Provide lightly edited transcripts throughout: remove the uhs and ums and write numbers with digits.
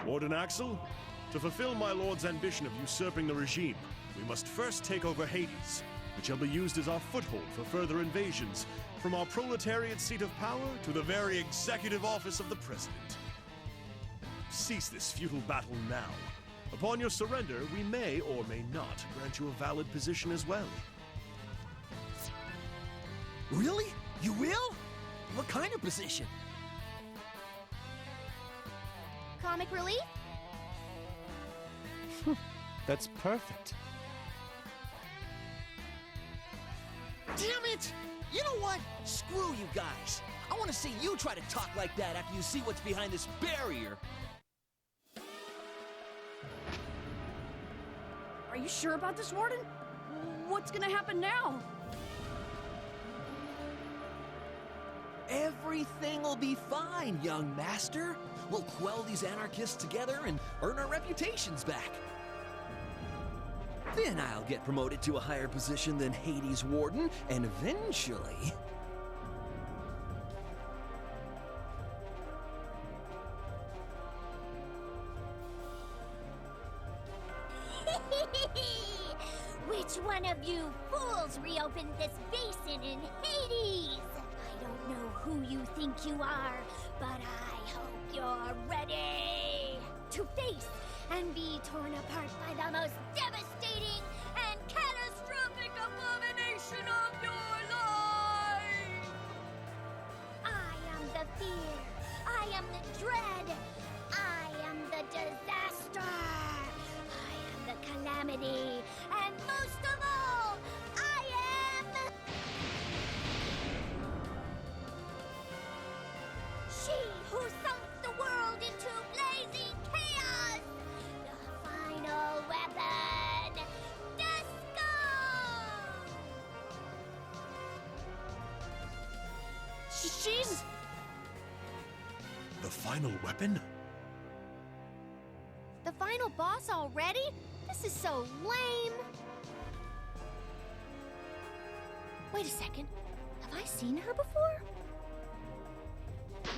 Warden Axel, to fulfill my lord's ambition of usurping the regime, we must first take over Hades, which shall be used as our foothold for further invasions, from our proletariat seat of power to the very executive office of the president. Cease this futile battle now. Upon your surrender, we may or may not grant you a valid position as well. Really? You will? What kind of position? Comic relief? That's perfect. Damn it! You know what? Screw you guys. I want to see you try to talk like that after you see what's behind this barrier. Are you sure about this, Warden? What's gonna happen now? Everything will be fine, young master. We'll quell these anarchists together and earn our reputations back. Then I'll get promoted to a higher position than Hades Warden, and eventually... Which one of you fools reopened this basin in Hades? I don't know who you think you are, but I hope you're ready to face and be torn apart by the most devastating and catastrophic abomination of your life! I am the fear. I am the dread. I am the disaster. I am the calamity. And most of all, I am... she who sunk the world into blazing chaos! The final weapon! Desco! She's... The final weapon? The final boss already? This is so lame! Wait a second. Have I seen her before?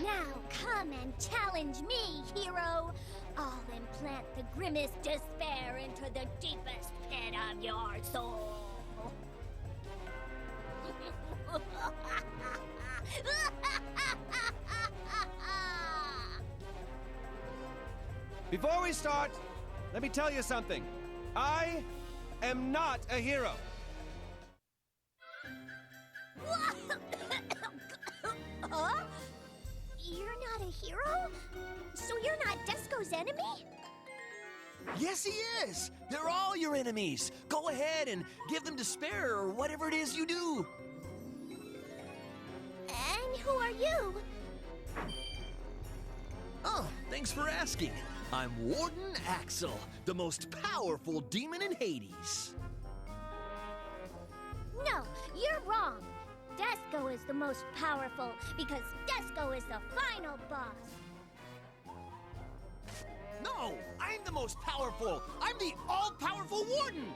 Now come and challenge me, hero! I'll implant the grimmest despair into the deepest pit of your soul! Before we start, let me tell you something. I am not a hero. Huh? You're not a hero? So you're not Desco's enemy? Yes, he is! They're all your enemies! Go ahead and give them despair or whatever it is you do! And who are you? Oh, thanks for asking. I'm Warden Axel, the most powerful demon in Hades. No, you're wrong. Desco is the most powerful because Desco is the final boss. No, I'm the most powerful! I'm the all-powerful Warden!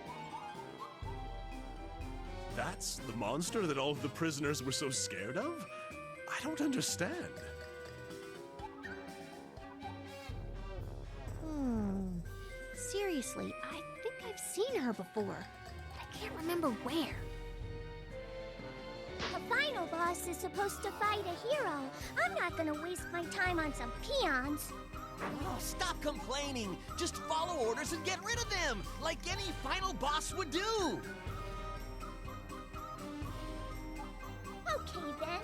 That's the monster that all of the prisoners were so scared of? I don't understand. Seriously, I think I've seen her before. I can't remember where. The final boss is supposed to fight a hero. I'm not gonna waste my time on some peons. Oh, stop complaining! Just follow orders and get rid of them, like any final boss would do! Okay then.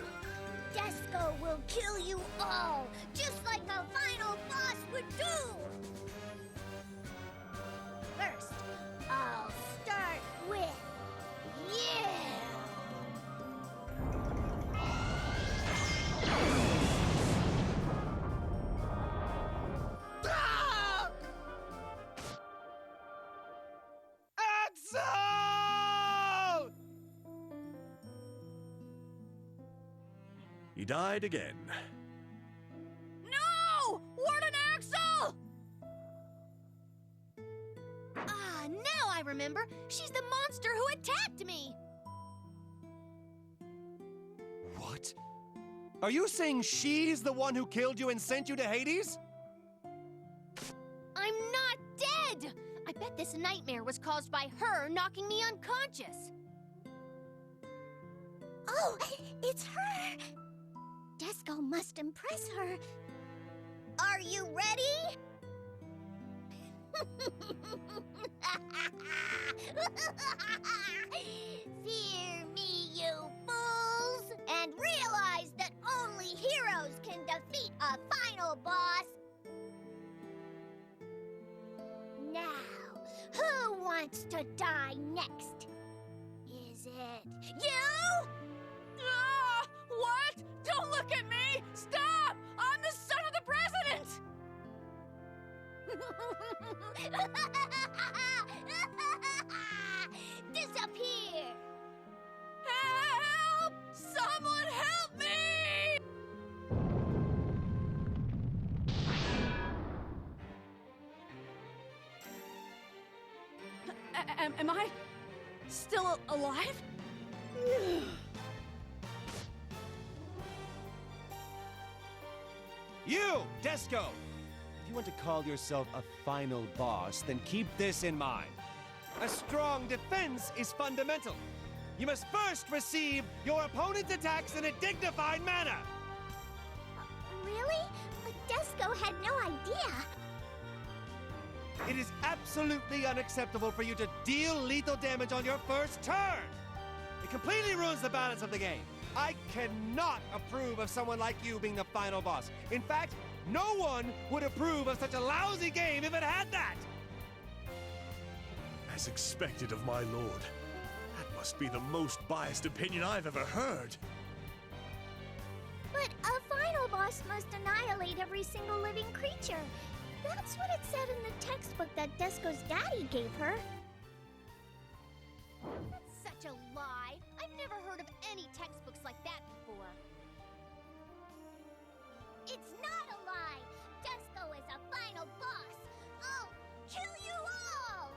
Desco will kill you all, just like a final boss would do! First, I'll start with you! Ah! Axel! He died again. No! Warden Axel! Now I remember. She's the monster who attacked me! What? Are you saying she's the one who killed you and sent you to Hades? this nightmare was caused by her knocking me unconscious. Oh, it's her! Desco must impress her. Are you ready? Fear me, you fools, and realize that only heroes can defeat a final boss. Now, who wants to die next? Is it you? Ah! What? Don't look at me! Stop! I'm the son of the president! Disappear! Help! Someone help me! Am I still alive? You, Desco! If you want to call yourself a final boss, then keep this in mind. A strong defense is fundamental. You must first receive your opponent's attacks in a dignified manner. Really? But Desco had no idea. It is absolutely unacceptable for you to deal lethal damage on your first turn. It completely ruins the balance of the game. I cannot approve of someone like you being the final boss. In fact, no one would approve of such a lousy game if it had that. As expected of my lord. That must be the most biased opinion I've ever heard. But a final boss must annihilate every single living creature. That's what it said in the textbook that Desco's daddy gave her. That's such a lie. I've never heard of any textbooks like that before. It's not a lie. Desco is a final boss. I'll kill you all!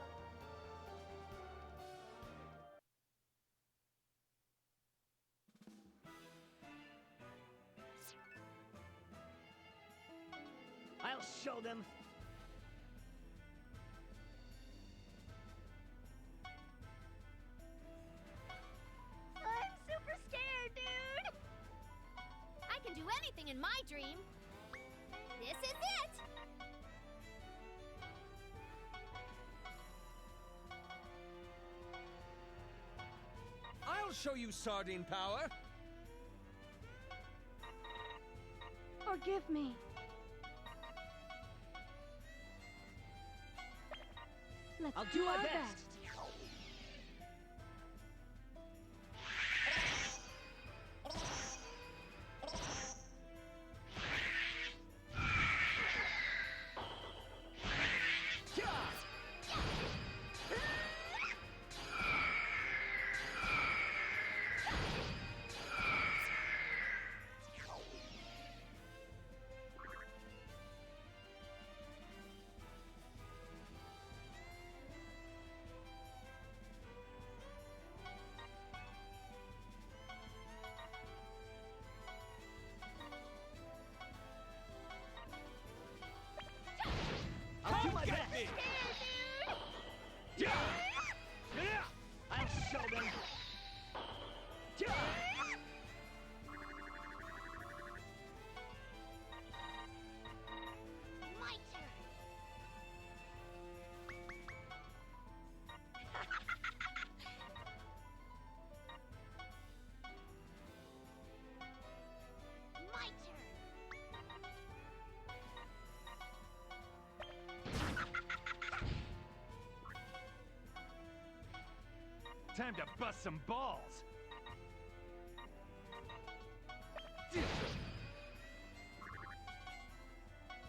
I'll show them. I'm super scared, dude! I can do anything in my dream. This is it! I'll show you sardine power. Forgive me. Let's I'll do my our best. I'll do my best. Yeah. I'll show them. Yeah. My turn. My turn. Time to bust some balls.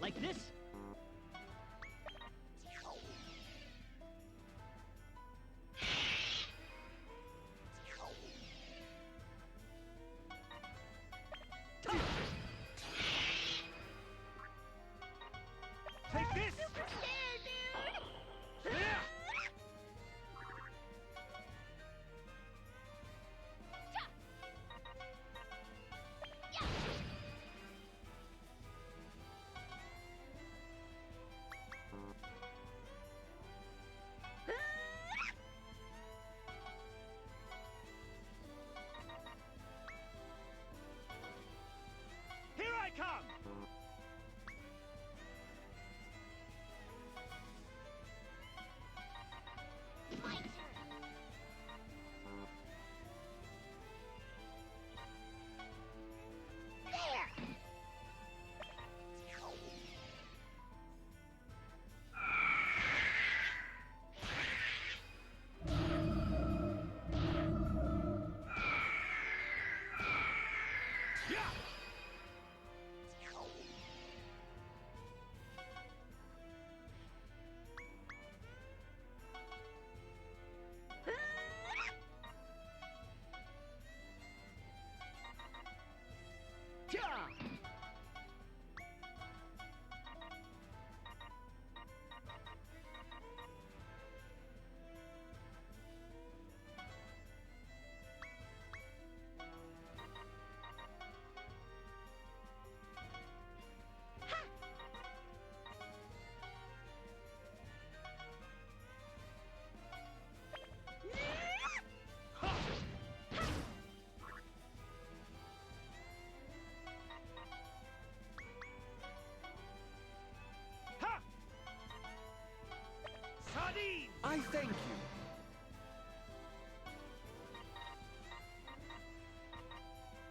Like this? Take this! Super scared, dude! Yeah.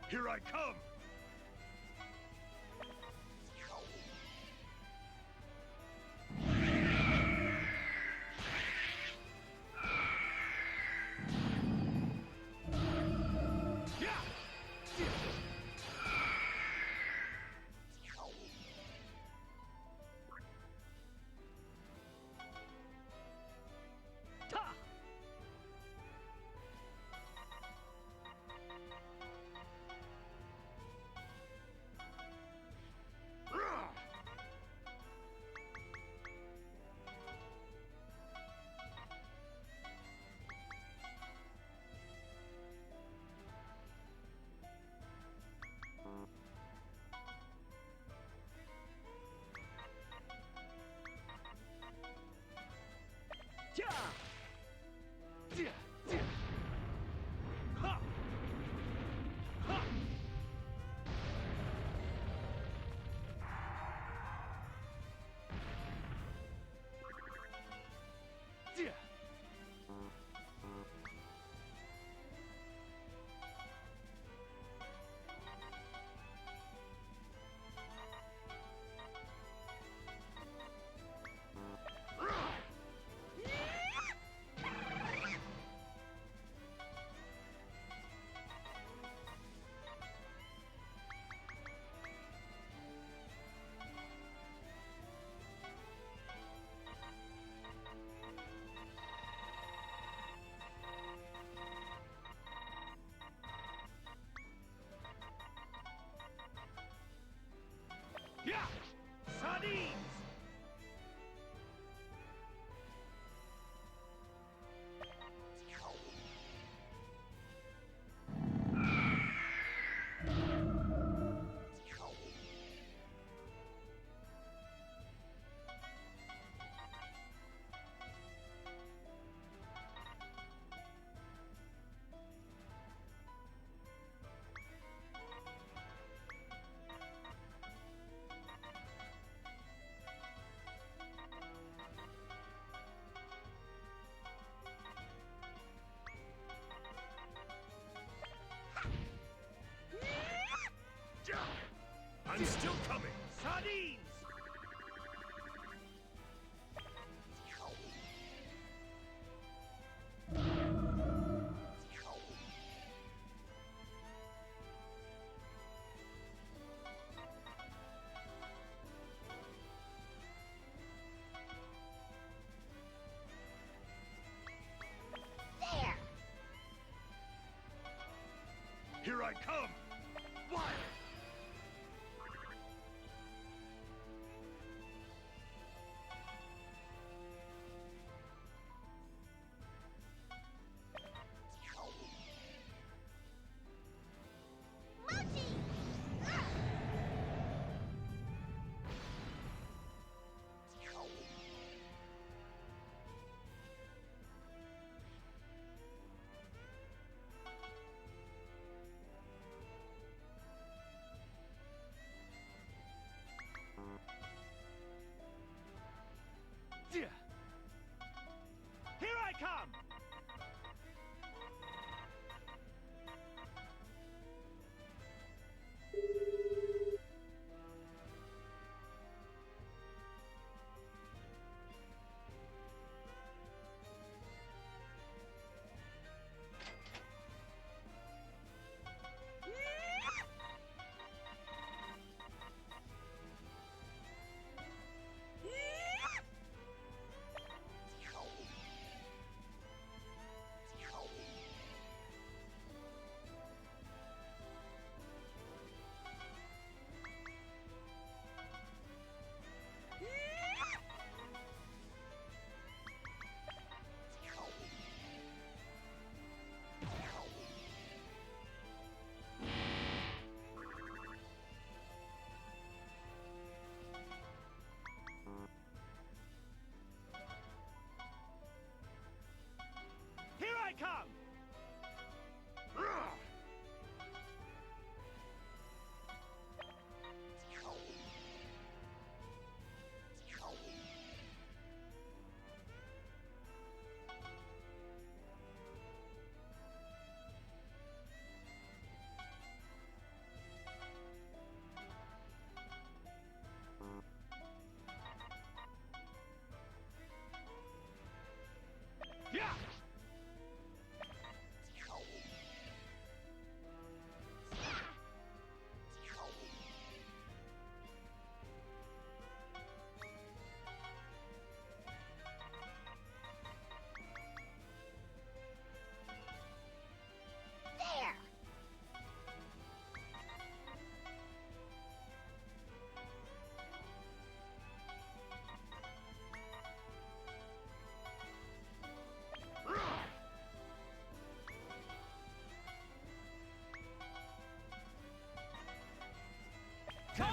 Here I come! Yeah! Sardines! I'm still coming! Sardines! There! Here I come! What? Mochi!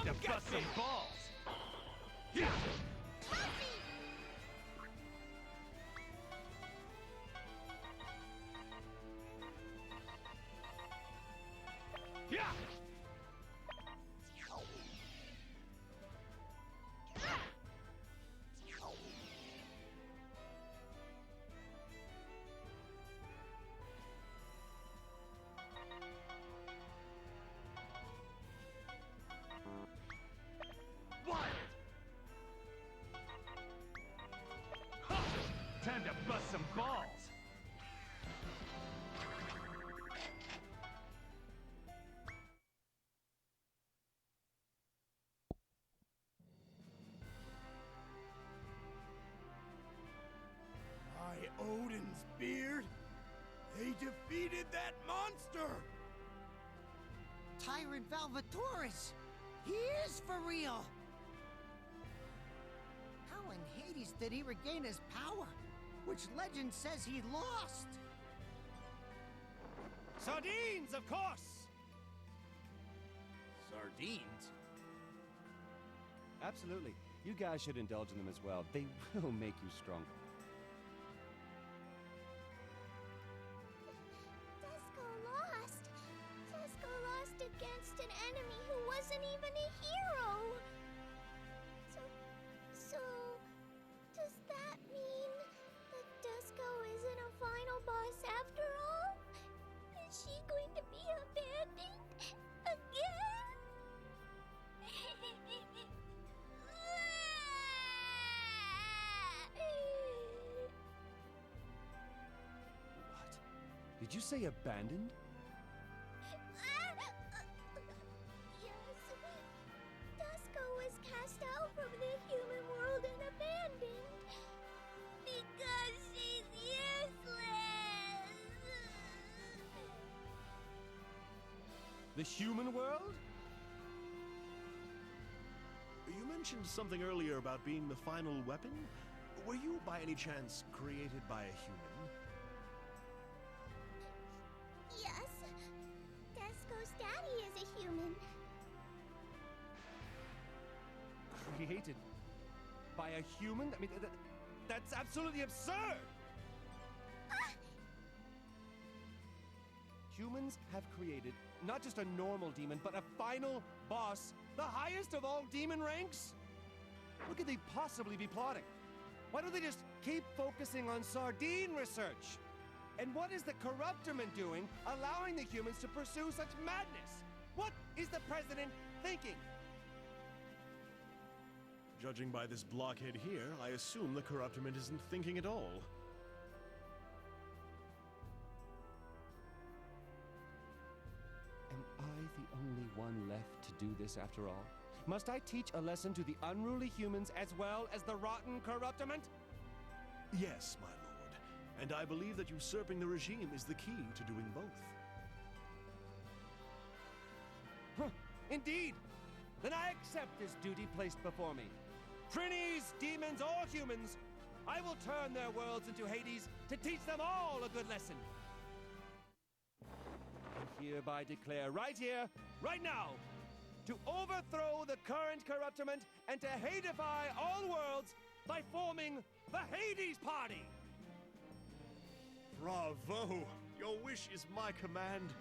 to bust some balls! Yeah! Yeah! Wild! Ha! Time to bust some balls! By Odin's beard, they defeated that monster! Tyrant Valvatoris! He is for real! How in Hades did he regain his power? Which legend says he lost? Sardines, of course! Sardines? Absolutely. You guys should indulge in them as well. They will make you stronger. Desco lost. Desco lost against an enemy who wasn't even a hero. So, does that mean that Desco isn't a final boss after all? Is she going to be abandoned again? What? Did you say abandoned? Yes. Desco was cast out from the human world and abandoned. Because she's useless. The human world? You mentioned something earlier about being the final weapon. Were you, by any chance, created by a human? Yes. Desco's daddy is a human. Created by a human? I mean, that's absolutely absurd! Humans have created not just a normal demon, but a final boss, the highest of all demon ranks? What could they possibly be plotting? Why don't they just keep focusing on sardine research? And what is the Corruptorman doing, allowing the humans to pursue such madness? What is the president thinking? Judging by this blockhead here, I assume the Corruptorman isn't thinking at all. Am I the only one left to do this after all? Must I teach a lesson to the unruly humans as well as the rotten Corruptorman? Yes, my lord. And I believe that usurping the regime is the key to doing both. Huh, indeed! Then I accept this duty placed before me. Trinies, demons, or humans, I will turn their worlds into Hades to teach them all a good lesson. I hereby declare right here, right now, to overthrow the current Corruptorment and to Hadify all worlds by forming the Hades Party! Bravo! Your wish is my command.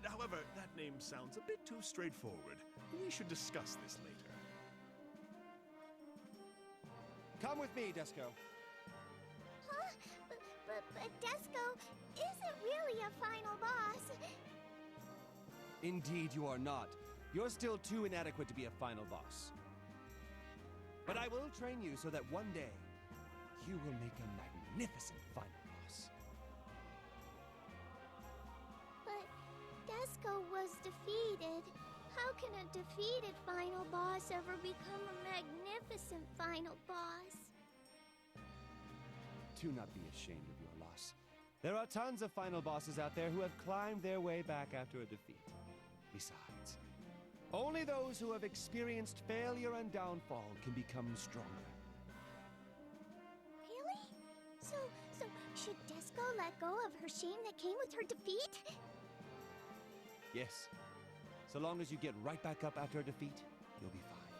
However, that name sounds a bit too straightforward. We should discuss this later. Come with me, Desco. Huh? But Desco isn't really a final boss. Indeed, you are not. You're still too inadequate to be a final boss. But I will train you so that one day, you will make a magnificent final boss. But Desco was defeated. How can a defeated final boss ever become a magnificent final boss? Do not be ashamed of your loss. There are tons of final bosses out there who have climbed their way back after a defeat. Besides, only those who have experienced failure and downfall can become stronger. Really? So should Desco let go of her shame that came with her defeat? Yes. So long as you get right back up after a defeat, You'll be fine.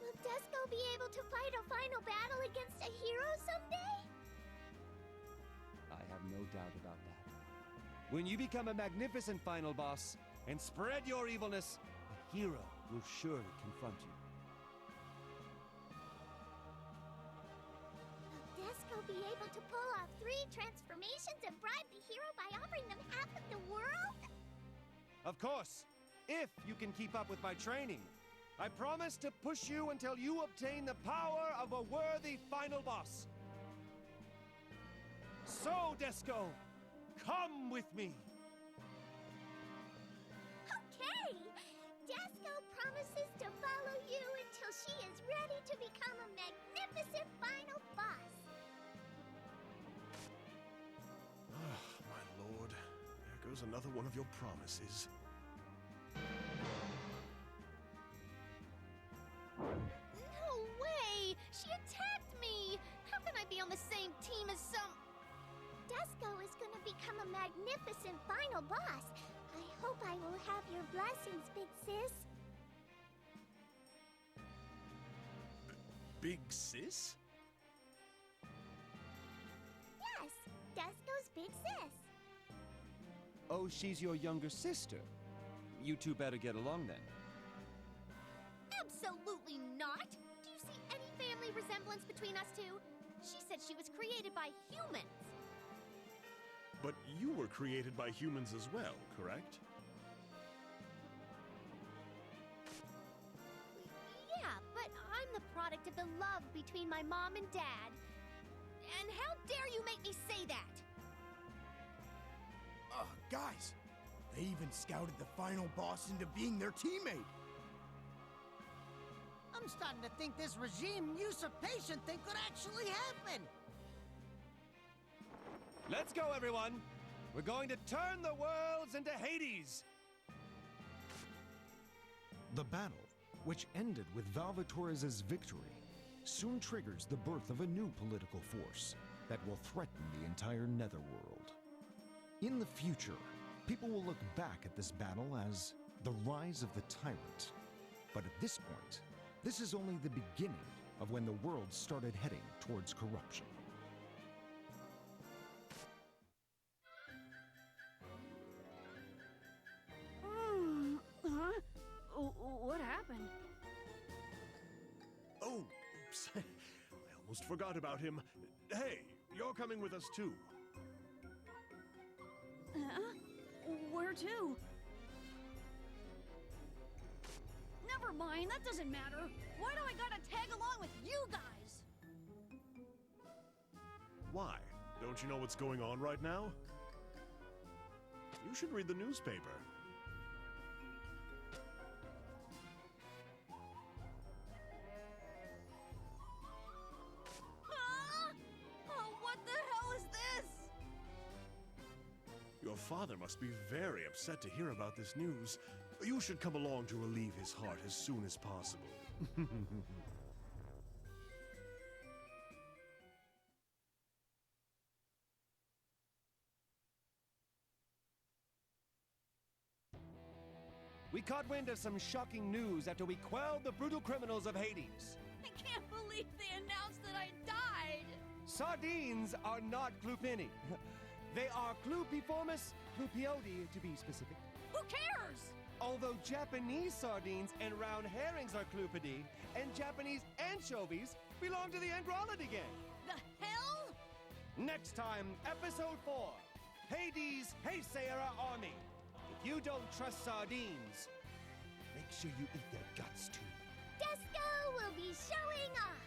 Will Desco be able to fight a final battle against a hero someday? I have no doubt about that. When you become a magnificent final boss and spread your evilness, a hero will surely confront you. Will Desco be able to pull off 3 transformations and bribe the hero by offering them half of the world? Of course, if you can keep up with my training. I promise to push you until you obtain the power of a worthy final boss. So, Desco, come with me. Okay! Desco promises to follow you until she is ready to become a magnificent final boss. My lord, there goes another one of your promises. No way! She attacked me! How can I be on the same team as some... Desco is gonna become a magnificent final boss. I hope I will have your blessings, big sis. Big sis? Yes, Desco's big sis. Oh, she's your younger sister. You two better get along then. Absolutely not! Do you see any family resemblance between us two? She said she was created by humans. But you were created by humans as well, correct? Yeah, but I'm the product of the love between my mom and dad. And how dare you make me say that? Guys, they even scouted the final boss into being their teammate. I'm starting to think this regime usurpation thing could actually happen. Let's go, everyone! We're going to turn the worlds into Hades! The battle, which ended with Valvatore's victory, soon triggers the birth of a new political force that will threaten the entire Netherworld. In the future, people will look back at this battle as the rise of the tyrant. But at this point, this is only the beginning of when the world started heading towards corruption. Huh? What happened? Oh, oops. I almost forgot about him. Hey, you're coming with us too. Where to? Never mind, that doesn't matter. Why do I gotta tag along with you guys? Why? Don't you know what's going on right now? You should read the newspaper. Ah! Oh, what the hell is this? Your father must be very upset to hear about this news. You should come along to relieve his heart as soon as possible. We caught wind of some shocking news after we quelled the brutal criminals of Hades. I can't believe they announced that I died! Sardines are not Clupini. They are Clupiformis clupiodi, to be specific. Who cares? Although Japanese sardines and round herrings are Clupidi, and Japanese anchovies belong to the Angralid gang. The hell? Next time, Episode 4, Hades Haysayer Army. If you don't trust sardines, make sure you eat their guts too. Desco will be showing off.